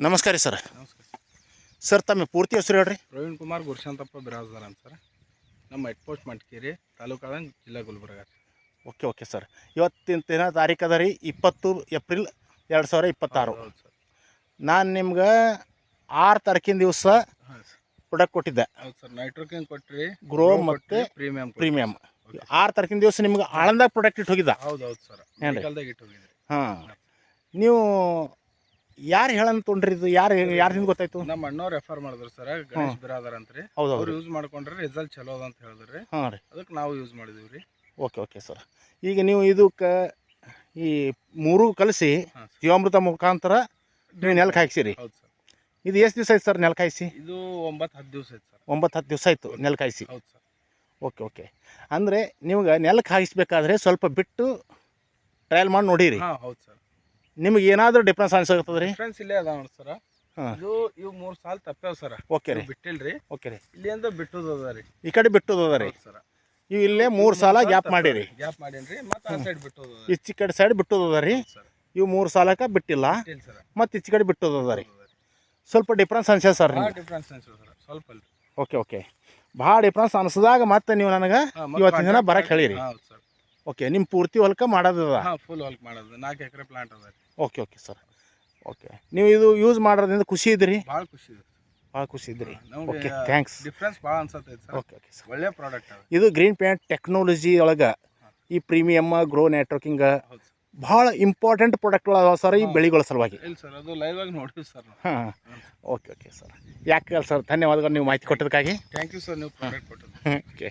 ನಮಸ್ಕಾರ ರೀ ಸರ್. ನಮಸ್ಕಾರ ಸರ್ ತಮ್ಮ ಪೂರ್ತಿ ಹೆಸರು ಹೇಳ್ರಿ. ಪ್ರವೀಣ್ ಕುಮಾರ್ ಗುರುಶಾಂತಪ್ಪ ಬಿರಾಜ್ದಾರ ಅಂತ ಸರ್. ನಮ್ಮ ಹೆಡ್ ಪೋಸ್ಟ್ ಮಟ್ಕೇರಿ ತಾಲೂಕಾದ ಜಿಲ್ಲಾ ಗುಲ್ಬರ್ಗ. Okay sir. ಇವತ್ತಿನ ದಿನ ತಾರೀಕು ಅದ ರೀ 20 ಏಪ್ರಿಲ್ 2026. ಹೌದು ಸರ್. ನಾನು ನಿಮ್ಗೆ 6 ತಾರೀಕಿನ ದಿವಸ ಹಾಂ ಸರ್ ಪ್ರಾಡಕ್ಟ್ ಕೊಟ್ಟಿದ್ದೆ. ಹೌದು ಸರ್. ನೈಟ್ರೋಕಿಂಗ್ ಕೊಟ್ಟಿರಿ, ಗ್ರೋ ಮತ್ತು ಪ್ರೀಮಿಯಂ 6 ತಾರೀಕಿನ ದಿವಸ ನಿಮ್ಗೆ ಆಳಂದಾಗ ಪ್ರಾಡಕ್ಟ್ ಇಟ್ಟು ಹೋಗಿದ್ದ. ಹೌದು ಸರ್. ಕಾಲದಾಗ ಇಟ್ಟು ಹೋಗಿದ್ರಿ. ಹಾಂ, ನೀವು ಯಾರು ಹೇಳಂತ ತೊಗೊಂಡ್ರಿ? ಇದು ಯಾರಿಂದ ಗೊತ್ತಾಯ್ತು? ನಮ್ಮ ಅಣ್ಣವ್ರು ರೆಫರ್ ಮಾಡಿದ್ರು ಸರ್, ಗಣೇಶ್ ಬಿರಾದಾರ್ ಅಂತ ರೀ. ಹೌದು, ಅವ್ರು ಯೂಸ್ ಮಾಡ್ಕೊಂಡ್ರೆ ರಿಸಲ್ಟ್ ಚಲೋ ಅದ ಅಂತ ಹೇಳಿದ್ರಿ. ಹಾಂ ರೀ. ಅದಕ್ಕೆ ನಾವು ಯೂಸ್ ಮಾಡಿದೀವಿ ರೀ. Okay sir. ಈಗ ನೀವು ಇದಕ್ಕೆ ಈ 3 ಕಲಿಸಿ ಜೀವಾಮೃತ ಮುಖಾಂತರ ನೀವು ನೆಲಕ್ಕೆ ಹಾಕ್ಸಿರಿ. ಹೌದು ಸರ್. ಇದು ಎಷ್ಟು ದಿವಸ ಆಯ್ತು ಸರ್ ನೆಲಕ್ಕೆ ಹಾಯಿಸಿ? ಇದು 9-10 ದಿವಸ ಆಯ್ತು ಸರ್. 9-10 ದಿವಸ ಆಯಿತು ನೆಲಕ್ಕೆ ಹಾಯಿಸಿ. ಹೌದು ಸರ್. ಓಕೆ. ಅಂದರೆ ನಿಮ್ಗೆ ನೆಲಕ್ಕೆ ಹಾಯಿಸ್ಬೇಕಾದ್ರೆ ಸ್ವಲ್ಪ ಬಿಟ್ಟು ಟ್ರಯಲ್ ಮಾಡಿ ನೋಡಿರಿ. ಹಾಂ ಹೌದು ಸರ್. ನಿಮ್ಗೆ ಏನಾದರೂ ಡಿಫ್ರೆನ್ಸ್ ಅನ್ಸಕತ್ತದ ರೀ? ಡಿಫ್ರೆನ್ಸ್ ಇಲ್ಲೇ ಅದ ನೋಡಿ ಸರ್. ಹಾಂ, ಇವು 3 ಸಾಲ ತಪ್ಪೇವ್ ಸರ್. ಓಕೆ ರೀ. ಬಿಟ್ಟಿಲ್ರಿ. ಓಕೆ ರೀ. ಇಲ್ಲಿ ಅಂತ ಬಿಟ್ಟದ ಅದ ರೀ. ಈ ಕಡೆ ಬಿಟ್ಟದ ರೀ. ಸರ್ ಇವು ಇಲ್ಲೇ 3 ಸಾಲ ಗ್ಯಾಪ್ ಮಾಡಿರಿ. ಗ್ಯಾಪ್ ಮಾಡೇನ್ರಿ. ಮತ್ತೆ ಆ ಸೈಡ್ ಬಿಟ್ಟದ ಈಚೆ ಕಡೆ ಸೈಡ್ ಬಿಟ್ಟದ ರೀ. ಸರ್. ಇವು 3 ಸಾಲಕ್ಕೆ ಬಿಟ್ಟಿಲ್ಲ, ಸರ್. ಮತ್ತು ಈಚೆ ಕಡೆ ಬಿಟ್ಟದ ರೀ. ಸ್ವಲ್ಪ ಡಿಫ್ರೆನ್ಸ್ ಅನ್ಸದ ಸರ್ ನಿಮ್ಗೆ? ಡಿಫ್ರೆನ್ಸ್ ಅನ್ಸದ ಸರ್, ಸ್ವಲ್ಪ ಅಲ್ರಿ. ಓಕೆ. ಭಾಳ ಡಿಫ್ರೆನ್ಸ್ ಅನ್ಸಿದಾಗ ಮತ್ತೆ ನೀವು ನನಗೆ ಇವತ್ತಿನ ದಿನ ಬರಕ್ಕೆ ಹೇಳಿರಿ. ಹೌದು ಸರ್. ಓಕೆ. ನಿಮ್ಮ ಪೂರ್ತಿ ಹೊಲಕ್ಕೆ ಮಾಡೋದದ? ಹಾಂ, ಫುಲ್ ಹೊಲಕ್ಕೆ ಮಾಡೋದು. 4 ಎಕರೆ ಪ್ಲಾಂಟ್ ಅದ ರೀ. Okay sir. ಓಕೆ. ನೀವು ಇದು ಯೂಸ್ ಮಾಡೋದ್ರಿಂದ ಖುಷಿ ಇದ್ರಿ? ಭಾಳ ಖುಷಿ ಇದೆ. ಭಾಳ ಖುಷಿ ಇದ್ರಿ. ನಮಗೆ ಓಕೆ, ಥ್ಯಾಂಕ್ಸ್. ಡಿಫ್ರೆನ್ಸ್ ಭಾಳ ಅನ್ಸತ್ತೈತೆ ಸರ್. Okay sir. ಒಳ್ಳೆ ಪ್ರಾಡಕ್ಟ್ ಅದ ಇದು ಗ್ರೀನ್ ಪ್ಯಾಂಟ್ ಟೆಕ್ನಾಲಜಿ ಒಳಗೆ ಈ ಪ್ರೀಮಿಯಮ್ ಗ್ರೋ ನೆಟ್ವರ್ಕಿಂಗ್ ಹೌದು ಸರ್. ಭಾಳ ಇಂಪಾರ್ಟೆಂಟ್ ಪ್ರಾಡಕ್ಟ್ಗಳು ಅದಾವ ಸರ್ ಈ ಬೆಳೆಗಳ ಸಲುವಾಗಿ. ಇಲ್ಲ ಸರ್, ಅದು ಲೈವ್ ಆಗಿ ನೋಡಿವಿ ಸರ್ ನಾವು. ಹಾಂ, ಓಕೆ ಸರ್. ಯಾಕೆ ಸರ್, ಧನ್ಯವಾದಗಳು ನೀವು ಮಾಹಿತಿ ಕೊಟ್ಟದಕ್ಕಾಗಿ. ಥ್ಯಾಂಕ್ ಯು ಸರ್, ನೀವು ಪ್ರಾಡಕ್ಟ್ ಕೊಟ್ಟದ್ದು. ಓಕೆ.